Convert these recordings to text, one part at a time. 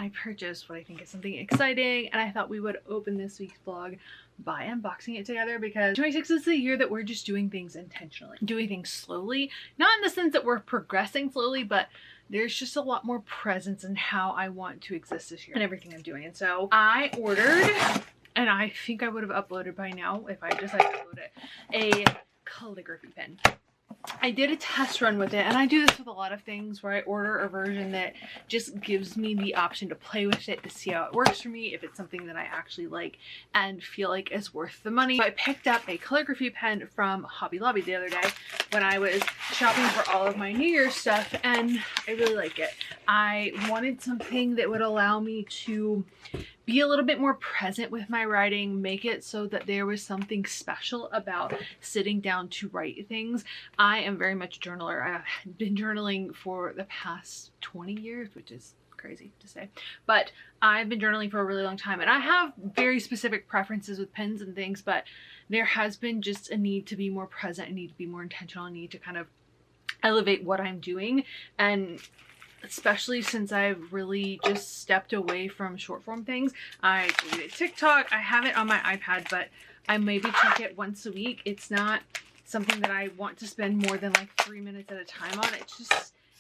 I purchased what I think is something exciting, and I thought we would open this week's vlog by unboxing it together, because 26 is the year that we're just doing things intentionally, doing things slowly, not in the sense that we're progressing slowly, but there's just a lot more presence in how I want to exist this year and everything I'm doing. And so I ordered, and I think I would have uploaded by now if I just like upload it, a calligraphy pen. I did a test run with it, and I do this with a lot of things where I order a version that just gives me the option to play with it to see how it works for me, if it's something that I actually like and feel like is worth the money. So I picked up a calligraphy pen from Hobby Lobby the other day when I was shopping for all of my New Year's stuff, and I really like it. I wanted something that would allow me to be a little bit more present with my writing, make it so that there was something special about sitting down to write things. I am very much a journaler. I've been journaling for the past 20 years, which is crazy to say, but I've been journaling for a really long time, and I have very specific preferences with pens and things, but there has been just a need to be more present, a need to be more intentional, a need to kind of elevate what I'm doing. And especially since I've really just stepped away from short form things. I deleted TikTok. I have it on my iPad, but I maybe check it once a week. It's not something that I want to spend more than like 3 minutes at a time on.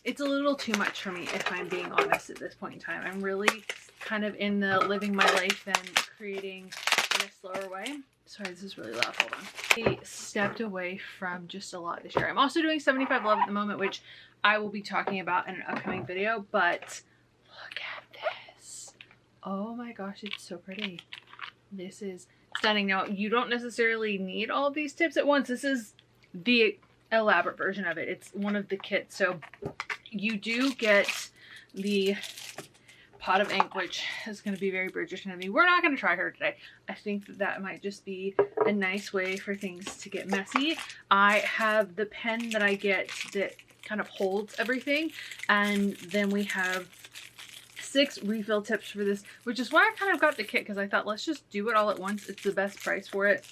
It's a little too much for me, if I'm being honest at this point in time. I'm really kind of in the living my life and creating in a slower way. Sorry, this is really loud. Hold on. I stepped away from just a lot this year. I'm also doing 75 Love at the moment, which I will be talking about in an upcoming video, but look at this. Oh my gosh, it's so pretty. This is stunning. Now, you don't necessarily need all of these tips at once. This is the elaborate version of it. It's one of the kits. So you do get the pot of ink, which is going to be very Bridgerton of me. We're not going to try her today. I think that that might just be a nice way for things to get messy. I have the pen that I get that kind of holds everything, and then we have 6 refill tips for this, which is why I kind of got the kit, because I thought let's just do it all at once. It's the best price for it.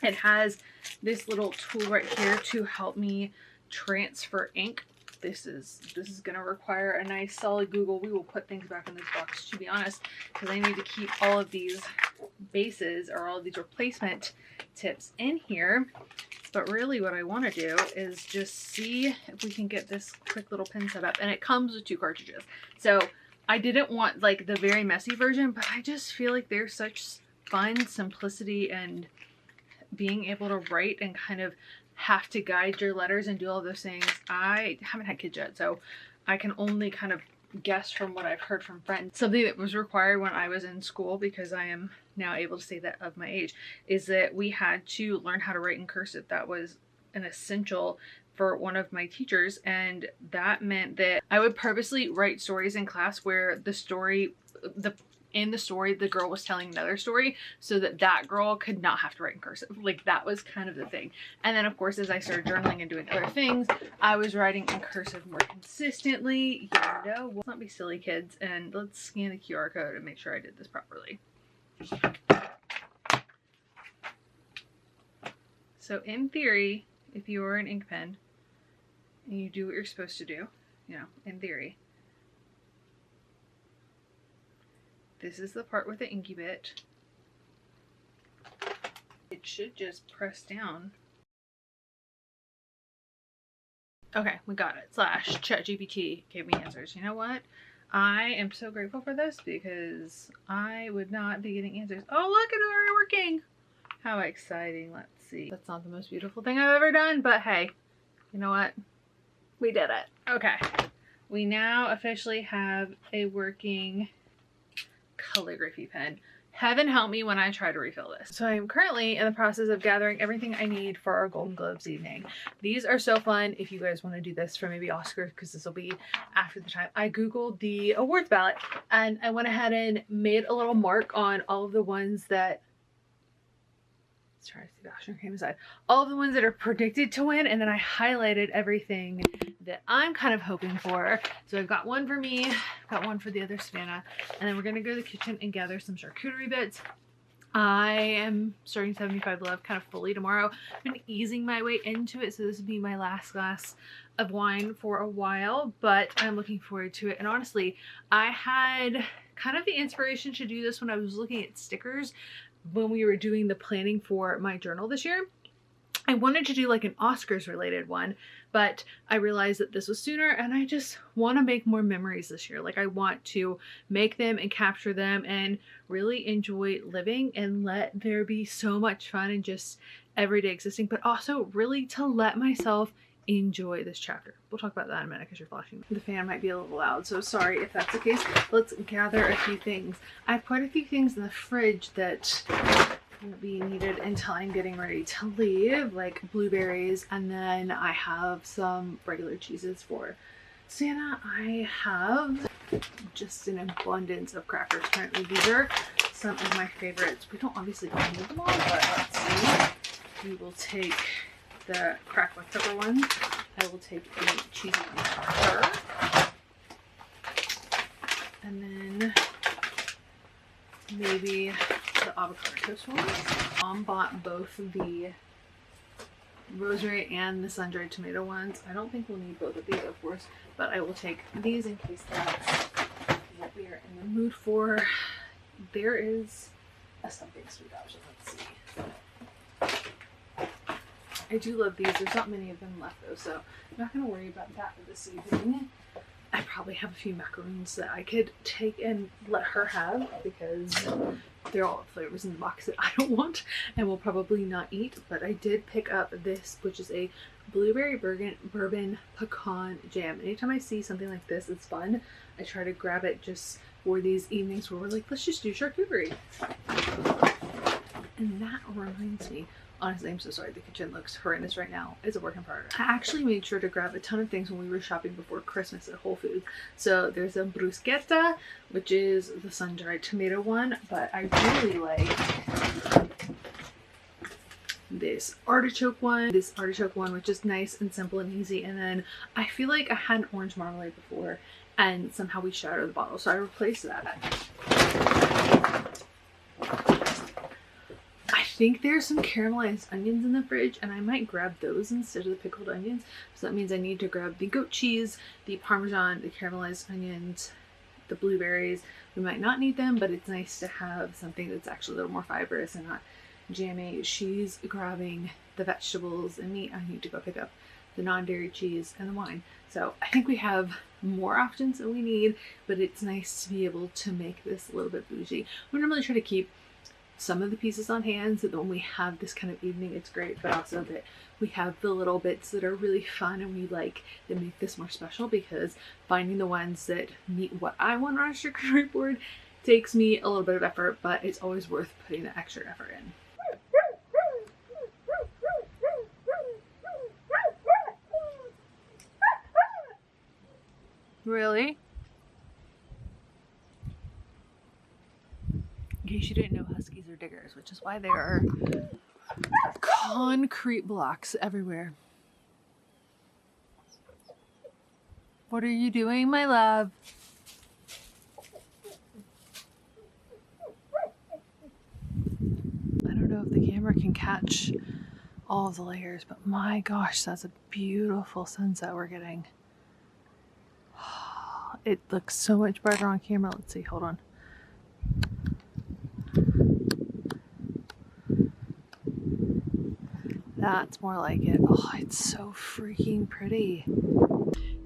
It has this little tool right here to help me transfer ink. This is going to require a nice solid Google. We will put things back in this box, to be honest, because I need to keep all of these bases or all of these replacement tips in here. But really what I want to do is just see if we can get this quick little pen set up. And it comes with 2 cartridges. So I didn't want like the very messy version, but I just feel like there's such fun simplicity and being able to write and kind of have to guide your letters and do all those things. I haven't had kids yet, so I can only kind of guess from what I've heard from friends. Something that was required when I was in school, because I am now able to say that of my age, is that we had to learn how to write in cursive. That was an essential for one of my teachers, and that meant that I would purposely write stories in class where in the story the girl was telling another story, so that that girl could not have to write in cursive. Like, that was kind of the thing. And then of course, as I started journaling and doing other things, I was writing in cursive more consistently. You know, let's not be silly, kids, and let's scan a QR code and make sure I did this properly. So in theory, if you are an ink pen and you do what you're supposed to do, you know, in theory, this is the part with the inky bit. It should just press down. Okay, we got it. / ChatGPT gave me answers. You know what? I am so grateful for this, because I would not be getting answers. Oh, look, it's already working. How exciting. Let's see. That's not the most beautiful thing I've ever done, but hey, you know what? We did it. Okay. We now officially have a working calligraphy pen. Heaven help me when I try to refill this. So I'm currently in the process of gathering everything I need for our Golden Globes evening. These are so fun if you guys want to do this for maybe Oscars, because this will be after the time. I googled the awards ballot, and I went ahead and made a little mark on all of the ones that, let's try to see the Ocean Cream aside, all of the ones that are predicted to win, and then I highlighted everything that I'm kind of hoping for. So I've got one for me, got one for the other Savannah, and then we're gonna go to the kitchen and gather some charcuterie bits. I am starting 75 Love kind of fully tomorrow. I've been easing my way into it, so this will be my last glass of wine for a while, but I'm looking forward to it. And honestly, I had kind of the inspiration to do this when I was looking at stickers when we were doing the planning for my journal this year. I wanted to do like an Oscars related one, but I realized that this was sooner and I just want to make more memories this year. Like I want to make them and capture them and really enjoy living and let there be so much fun and just everyday existing, but also really to let myself enjoy this chapter. We'll talk about that in a minute because you're flashing. The fan might be a little loud, so sorry if that's the case. Let's gather a few things. I have quite a few things in the fridge that won't be needed until I'm getting ready to leave, like blueberries, and then I have some regular cheeses for Santa. I have just an abundance of crackers currently. These are some of my favorites. We don't obviously need them all, but let's see. We will take the cracked black pepper one. I will take the cheesy one for her. And then maybe the avocado toast one. Mom bought both the rosemary and the sun-dried tomato ones. I don't think we'll need both of these, of course, but I will take these in case that's what we are in the mood for. There is a something sweet option. Let's see. I do love these. There's not many of them left though, so I'm not going to worry about that for this evening. I probably have a few macaroons that I could take and let her have because they're all flavors in the box that I don't want and will probably not eat. But I did pick up this, which is a blueberry bourbon pecan jam. Anytime I see something like this, it's fun. I try to grab it just for these evenings where we're like, let's just do charcuterie. And that reminds me, honestly, I'm so sorry. The kitchen looks horrendous right now. It's a work in progress. I actually made sure to grab a ton of things when we were shopping before Christmas at Whole Foods. So there's a bruschetta, which is the sun-dried tomato one, but I really like this artichoke one. This artichoke one, which is nice and simple and easy. And then I feel like I had an orange marmalade before and somehow we shattered the bottle, so I replaced that. I think there's some caramelized onions in the fridge and I might grab those instead of the pickled onions. So that means I need to grab the goat cheese, the Parmesan, the caramelized onions, the blueberries. We might not need them, but it's nice to have something that's actually a little more fibrous and not jammy. She's grabbing the vegetables and meat. I need to go pick up the non-dairy cheese and the wine. So I think we have more options than we need, but it's nice to be able to make this a little bit bougie. We normally try to keep some of the pieces on hand so that when we have this kind of evening it's great, but also that we have the little bits that are really fun and we like that make this more special, because finding the ones that meet what I want on a charcuterie board takes me a little bit of effort, but it's always worth putting the extra effort in. Really? In case you didn't know, huskies are diggers, which is why there are concrete blocks everywhere. What are you doing, my love? I don't know if the camera can catch all of the layers, but my gosh, that's a beautiful sunset we're getting. It looks so much brighter on camera. Let's see, hold on. That's more like it. Oh, it's so freaking pretty.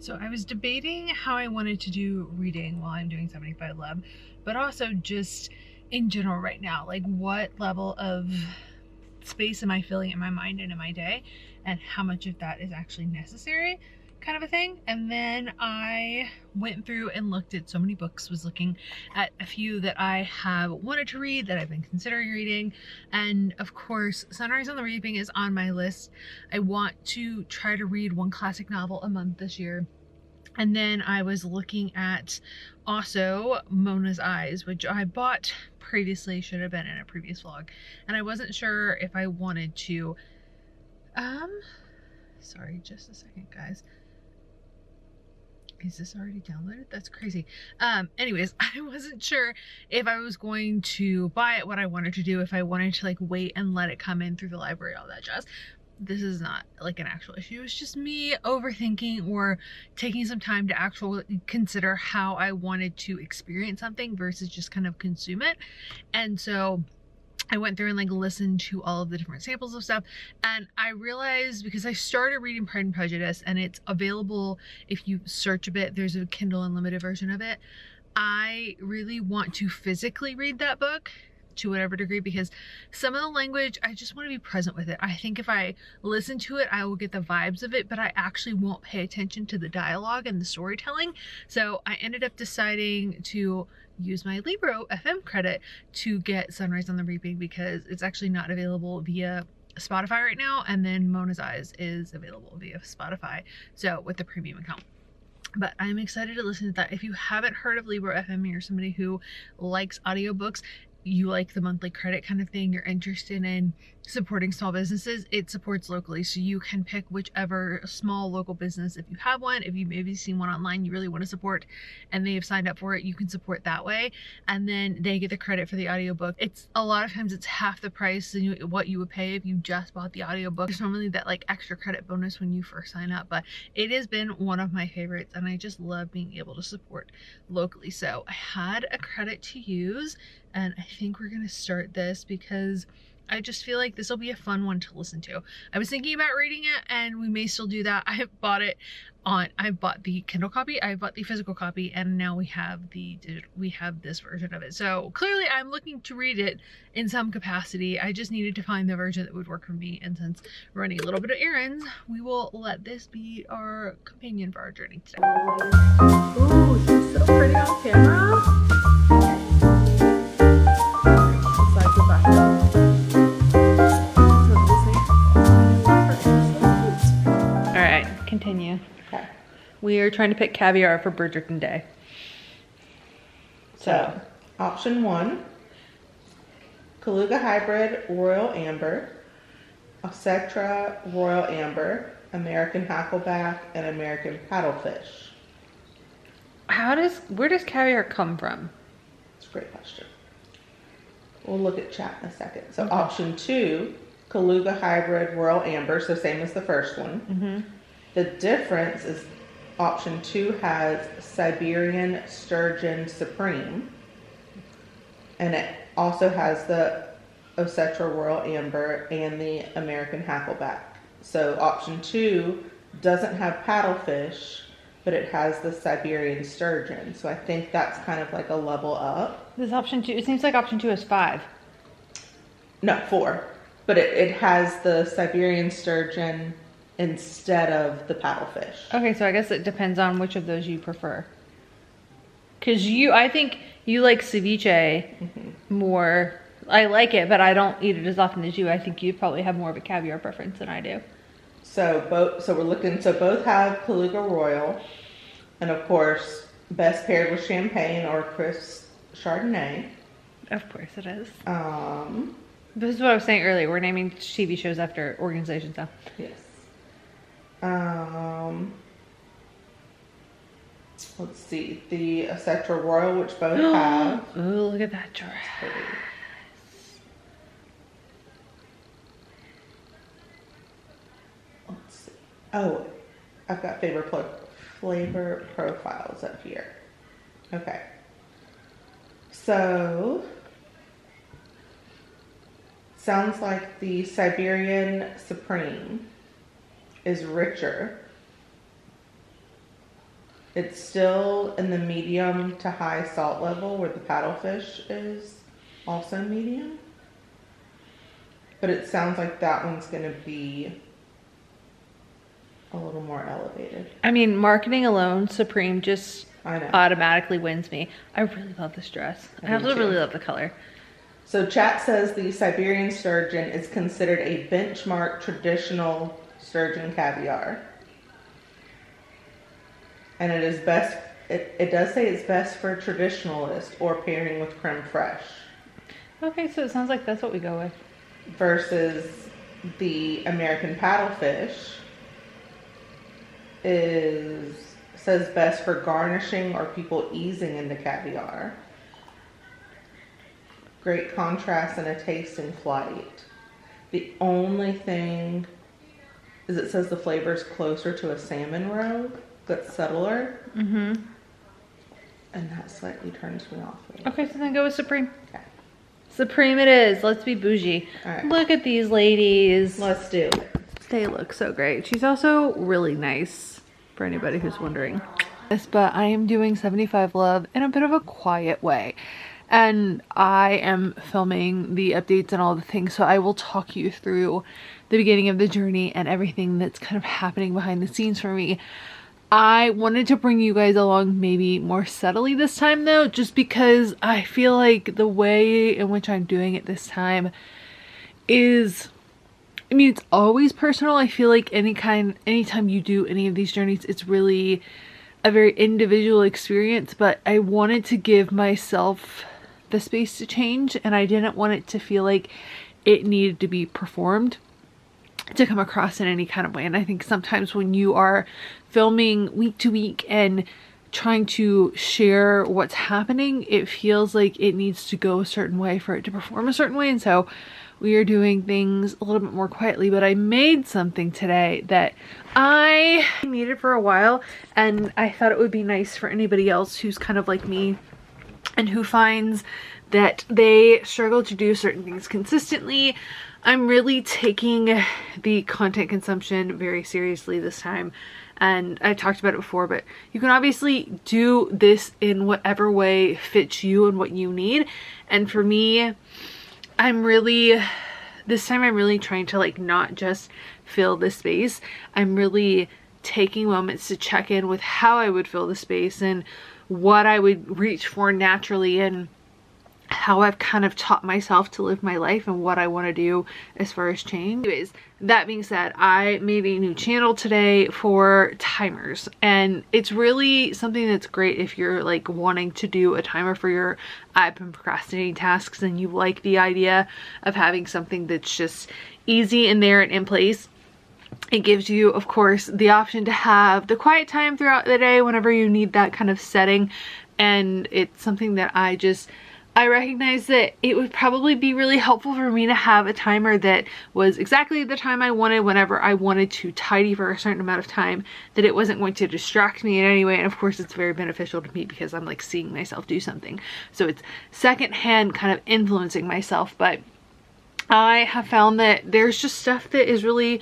So I was debating how I wanted to do reading while I'm doing 75 Lab, but also just in general right now, like what level of space am I filling in my mind and in my day, and how much of that is actually necessary, kind of a thing. And then I went through and looked at so many books, was looking at a few that I have wanted to read, that I've been considering reading, and of course Sunrise on the Reaping is on my list. I want to try to read one classic novel a month this year. And then I was looking at also Mona's Eyes, which I bought previously, should have been in a previous vlog, and I wasn't sure if I wanted to sorry, just a second guys. Is this already downloaded? That's crazy. Anyways, I wasn't sure if I was going to buy it, what I wanted to do, if I wanted to like wait and let it come in through the library, all that jazz. this is not like an actual issue. It's just me overthinking or taking some time to actually consider how I wanted to experience something versus just kind of consume it. And so I went through and like listened to all of the different samples of stuff, and I realized, because I started reading Pride and Prejudice and it's available if you search a bit, there's a Kindle Unlimited version of it. I really want to physically read that book to whatever degree, because some of the language, I just want to be present with it. I think if I listen to it, I will get the vibes of it, but I actually won't pay attention to the dialogue and the storytelling. So I ended up deciding to use my Libro FM credit to get Sunrise on the Reaping, because it's actually not available via Spotify right now, and then Mona's Eyes is available via Spotify, so with the premium account. But I'm excited to listen to that. If you haven't heard of Libro FM, you're somebody who likes audiobooks, you like the monthly credit kind of thing, you're interested in supporting small businesses, it supports locally. So you can pick whichever small local business, if you have one, if you maybe seen one online you really want to support and they have signed up for it, you can support that way, and then they get the credit for the audiobook. It's a lot of times it's half the price than what you would pay if you just bought the audiobook. There's normally that like extra credit bonus when you first sign up, but it has been one of my favorites and I just love being able to support locally. So I had a credit to use, and I think we're gonna start this because I just feel like this will be a fun one to listen to. I was thinking about reading it, and we may still do that. I bought the Kindle copy, I bought the physical copy, and now we have this version of it. So clearly I'm looking to read it in some capacity. I just needed to find the version that would work for me, and since we're running a little bit of errands, we will let this be our companion for our journey today. Ooh, she's so pretty on camera. Continue. Okay. We are trying to pick caviar for Bridgerton Day. So, option 1, Kaluga Hybrid Royal Amber, Xoxo Royal Amber, American Hackleback, and American Paddlefish. Where does caviar come from? It's a great question. We'll look at chat in a second. So, okay. Option 2, Kaluga Hybrid Royal Amber, so same as the first one. Mm-hmm. The difference is option 2 has Siberian Sturgeon Supreme, and it also has the Xoxo Royal Amber and the American Hackleback. So option 2 doesn't have paddlefish, but it has the Siberian Sturgeon. So I think that's kind of like a level up. This option 2, it seems like option 2 is 5. No, 4. But it has the Siberian Sturgeon instead of the paddlefish. Okay, so I guess it depends on which of those you prefer. Because I think you like ceviche more. I like it, but I don't eat it as often as you. I think you probably have more of a caviar preference than I do. So both have Kaluga Royal, and of course, best paired with champagne or crisp Chardonnay. Of course it is. This is what I was saying earlier. We're naming TV shows after organizations now. Yes. Let's see, the Xoxo Royal, which both have. Oh, look at that dress. Let's see. Oh, I've got flavor profiles up here. Okay. So, sounds like the Siberian Supreme is richer. It's still in the medium to high salt level, where the paddlefish is also medium. But it sounds like that one's going to be a little more elevated. I mean, marketing alone, Supreme just automatically wins me. I really love this dress. I also really love the color. So chat says the Siberian Sturgeon is considered a benchmark traditional sturgeon caviar. And it is best, it does say it's best for traditionalist or pairing with creme fraiche. Okay, so it sounds like that's what we go with. Versus the American paddlefish says best for garnishing or people easing into caviar. Great contrast and a taste in flight. The only thing is it says the flavor is closer to a salmon roe, that's subtler. Mm-hmm. And that slightly turns me off. Okay, so then go with Supreme. Okay. Supreme it is. Let's be bougie. All right. Look at these ladies. Let's do it. They look so great. She's also really nice, for anybody who's wondering. Yes, but I am doing 75 Love in a bit of a quiet way. And I am filming the updates and all the things, so I will talk you through the beginning of the journey and everything that's kind of happening behind the scenes for me. I wanted to bring you guys along maybe more subtly this time though, just because I feel like the way in which I'm doing it this time is, I mean, it's always personal. I feel like anytime you do any of these journeys, it's really a very individual experience, but I wanted to give myself the space to change, and I didn't want it to feel like it needed to be performed to come across in any kind of way. And I think sometimes when you are filming week to week and trying to share what's happening, it feels like it needs to go a certain way for it to perform a certain way. And so we are doing things a little bit more quietly, but I made something today that I needed for a while, and I thought it would be nice for anybody else who's kind of like me and who finds that they struggle to do certain things consistently. I'm really taking the content consumption very seriously this time, and I've talked about it before, but you can obviously do this in whatever way fits you and what you need. And for me, this time I'm really trying to like not just fill the space. I'm really taking moments to check in with how I would fill the space and what I would reach for naturally, and how I've kind of taught myself to live my life and what I want to do as far as change. Anyways, that being said, I made a new channel today for timers, and it's really something that's great if you're like wanting to do a timer for your I've been procrastinating tasks and you like the idea of having something that's just easy in there and in place. It gives you, of course, the option to have the quiet time throughout the day whenever you need that kind of setting, and it's something that I recognize that it would probably be really helpful for me to have a timer that was exactly the time I wanted whenever I wanted to tidy for a certain amount of time, that it wasn't going to distract me in any way. And of course it's very beneficial to me because I'm like seeing myself do something. So it's secondhand kind of influencing myself. But I have found that there's just stuff that is really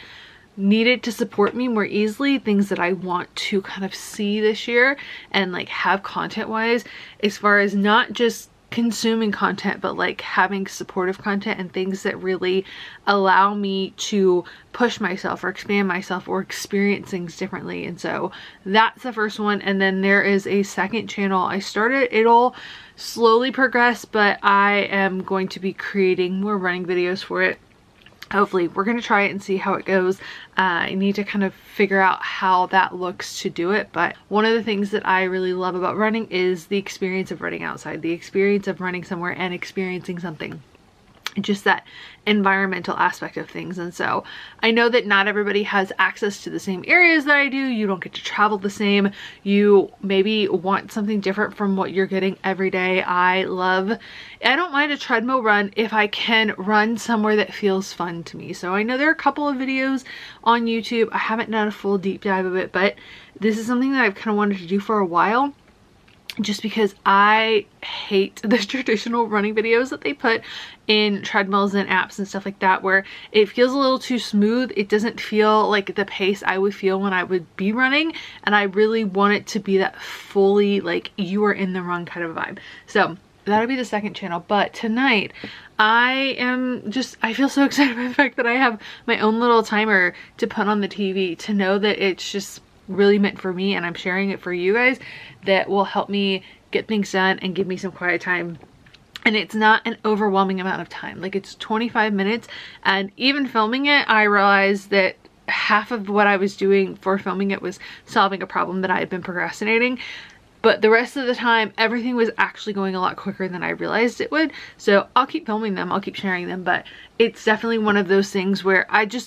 needed to support me more easily, things that I want to kind of see this year and like have content wise, as far as not just consuming content, but like having supportive content and things that really allow me to push myself or expand myself or experience things differently. And so that's the first one. And then there is a second channel I started. It'll slowly progress, but I am going to be creating more running videos for it. Hopefully. We're going to try it and see how it goes. I need to kind of figure out how that looks to do it, but one of the things that I really love about running is the experience of running outside, the experience of running somewhere and experiencing something. Just that environmental aspect of things. And so I know that not everybody has access to the same areas that I do. You don't get to travel the same. You maybe want something different from what you're getting every day. I don't mind a treadmill run if I can run somewhere that feels fun to me. So I know there are a couple of videos on YouTube. I haven't done a full deep dive of it, but this is something that I've kind of wanted to do for a while, just because I hate the traditional running videos that they put in treadmills and apps and stuff like that, where it feels a little too smooth. It doesn't feel like the pace I would feel when I would be running, and I really want it to be that fully like you are in the run kind of vibe. So that'll be the second channel. But tonight I feel so excited by the fact that I have my own little timer to put on the TV, to know that it's just really meant for me and I'm sharing it for you guys, that will help me get things done and give me some quiet time. And it's not an overwhelming amount of time. Like, it's 25 minutes, and even filming it, I realized that half of what I was doing for filming it was solving a problem that I had been procrastinating. But the rest of the time, everything was actually going a lot quicker than I realized it would. So I'll keep filming them, I'll keep sharing them, but it's definitely one of those things where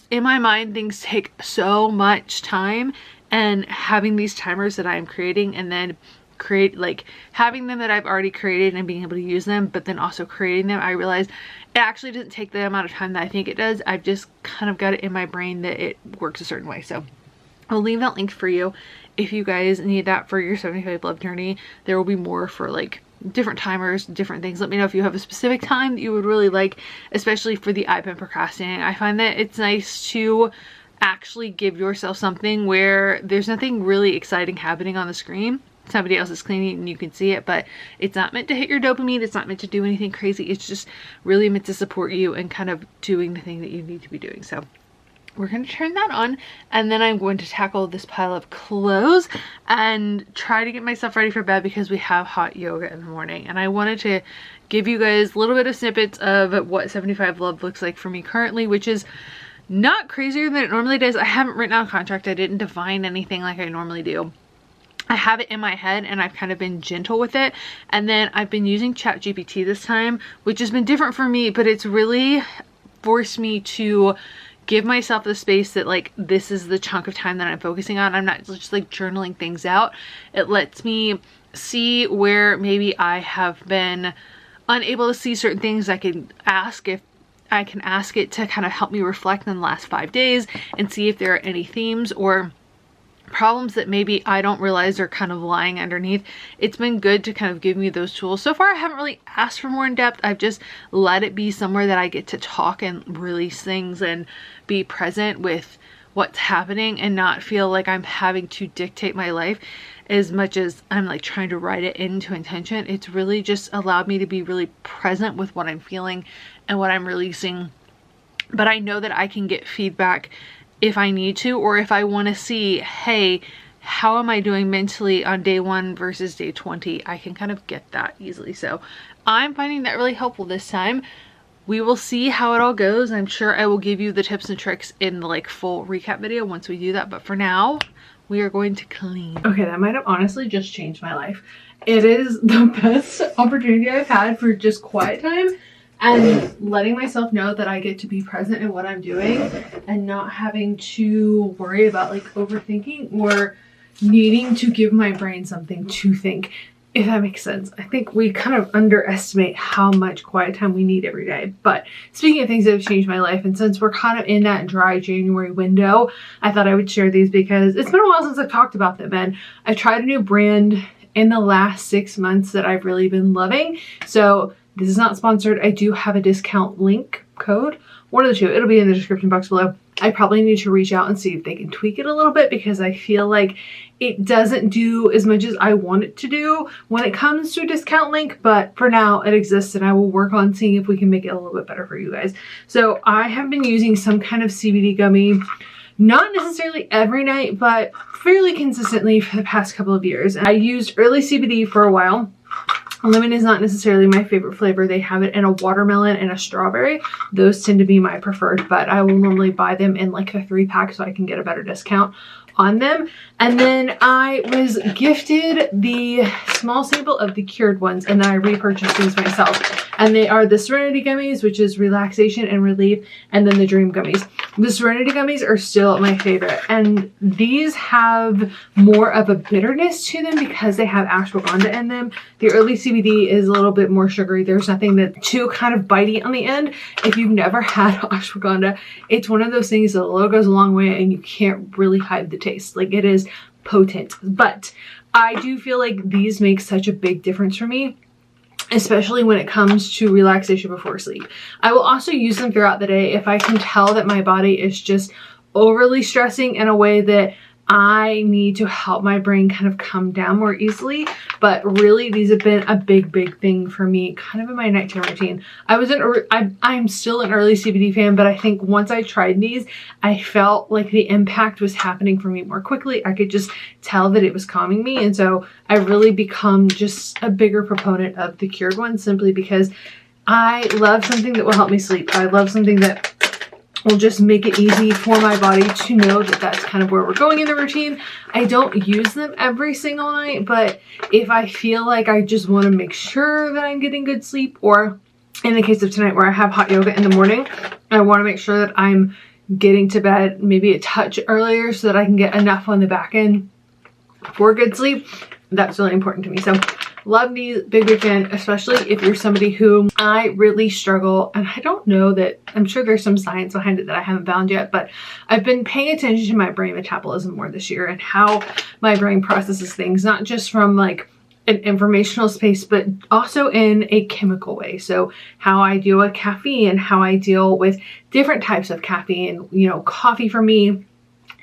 in my mind, things take so much time, and having these timers that I'm creating and then create, like having them that I've already created and being able to use them, but then also creating them, I realized it actually doesn't take the amount of time that I think it does. I've just kind of got it in my brain that it works a certain way. So I'll leave that link for you if you guys need that for your 75 love journey. There will be more for like different timers, different things. Let me know if you have a specific time that you would really like, especially for the I've been procrastinating. I find that it's nice to actually give yourself something where there's nothing really exciting happening on the screen. Somebody else is cleaning and you can see it, but it's not meant to hit your dopamine. It's not meant to do anything crazy. It's just really meant to support you and kind of doing the thing that you need to be doing. So we're going to turn that on, and then I'm going to tackle this pile of clothes and try to get myself ready for bed because we have hot yoga in the morning. And I wanted to give you guys a little bit of snippets of what 75 love looks like for me currently, which is not crazier than it normally does. I haven't written out a contract. I didn't define anything like I normally do. I have it in my head and I've kind of been gentle with it. And then I've been using ChatGPT this time, which has been different for me, but it's really forced me to give myself the space that like this is the chunk of time that I'm focusing on. I'm not just like journaling things out. It lets me see where maybe I have been unable to see certain things. I can ask if I can ask it to kind of help me reflect on the last 5 days and see if there are any themes or problems that maybe I don't realize are kind of lying underneath. It's been good to kind of give me those tools. So far I haven't really asked for more in depth. I've just let it be somewhere that I get to talk and release things and be present with what's happening and not feel like I'm having to dictate my life as much as I'm like trying to write it into intention. It's really just allowed me to be really present with what I'm feeling and what I'm releasing. But I know that I can get feedback if I need to, or if I want to see, hey, how am I doing mentally on day 1 versus day 20? I can kind of get that easily. So I'm finding that really helpful this time. We will see how it all goes. I'm sure I will give you the tips and tricks in the like full recap video once we do that. But for now, we are going to clean. Okay, that might have honestly just changed my life. It is the best opportunity I've had for just quiet time and letting myself know that I get to be present in what I'm doing and not having to worry about like overthinking or needing to give my brain something to think, if that makes sense. I think we kind of underestimate how much quiet time we need every day. But speaking of things that have changed my life, and since we're kind of in that dry January window, I thought I would share these because it's been a while since I've talked about them, and I tried a new brand in the last 6 months that I've really been loving. So this is not sponsored. I do have a discount link code, one of the two. It'll be in the description box below. I probably need to reach out and see if they can tweak it a little bit because I feel like it doesn't do as much as I want it to do when it comes to a discount link, but for now it exists and I will work on seeing if we can make it a little bit better for you guys. So I have been using some kind of CBD gummy, not necessarily every night, but fairly consistently for the past couple of years. I used early CBD for a while. Lemon is not necessarily my favorite flavor. They have it in a watermelon and a strawberry. Those tend to be my preferred, but I will normally buy them in like a 3-pack so I can get a better discount on them. And then I was gifted the small sample of the cured ones, and then I repurchased these myself. And they are the Serenity gummies, which is relaxation and relief, and then the Dream gummies. The Serenity gummies are still my favorite, and these have more of a bitterness to them because they have ashwagandha in them. The early CBD is a little bit more sugary. There's nothing that's too kind of bitey on the end. If you've never had ashwagandha, it's one of those things that a little goes a long way and you can't really hide the taste. Like, it is potent. But I do feel like these make such a big difference for me, especially when it comes to relaxation before sleep. I will also use them throughout the day if I can tell that my body is just overly stressing in a way that I need to help my brain kind of come down more easily. But really, these have been a big thing for me kind of in my nighttime routine. I'm still an early CBD fan, but I think once I tried these, I felt like the impact was happening for me more quickly. I could just tell that it was calming me. And so I've really become just a bigger proponent of the cured ones simply because I love something that will help me sleep. I love something that will just make it easy for my body to know that that's kind of where we're going in the routine. I don't use them every single night, but if I feel like I just want to make sure that I'm getting good sleep, or in the case of tonight where I have hot yoga in the morning, I want to make sure that I'm getting to bed maybe a touch earlier so that I can get enough on the back end for good sleep, that's really important to me. So love these, big fan, especially if you're somebody who I really struggle, and I don't know that, I'm sure there's some science behind it that I haven't found yet, but I've been paying attention to my brain metabolism more this year and how my brain processes things, not just from like an informational space, but also in a chemical way. So how I deal with caffeine, how I deal with different types of caffeine. You know, coffee for me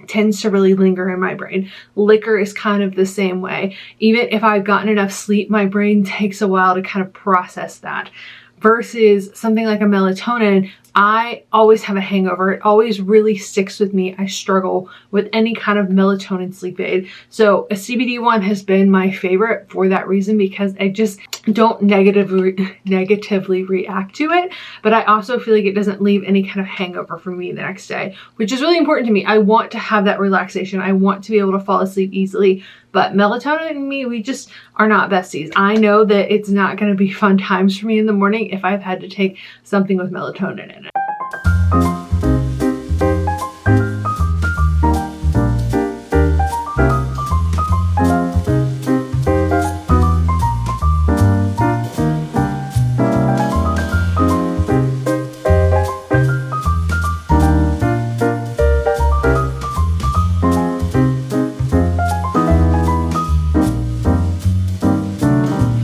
tends to really linger in my brain. Liquor is kind of the same way. Even if I've gotten enough sleep, my brain takes a while to kind of process that. Versus something like a melatonin, I always have a hangover. It always really sticks with me. I struggle with any kind of melatonin sleep aid. So a CBD one has been my favorite for that reason, because I just don't negatively react to it. But I also feel like it doesn't leave any kind of hangover for me the next day, which is really important to me. I want to have that relaxation. I want to be able to fall asleep easily. But melatonin and me, we just are not besties. I know that it's not going to be fun times for me in the morning if I've had to take something with melatonin in it.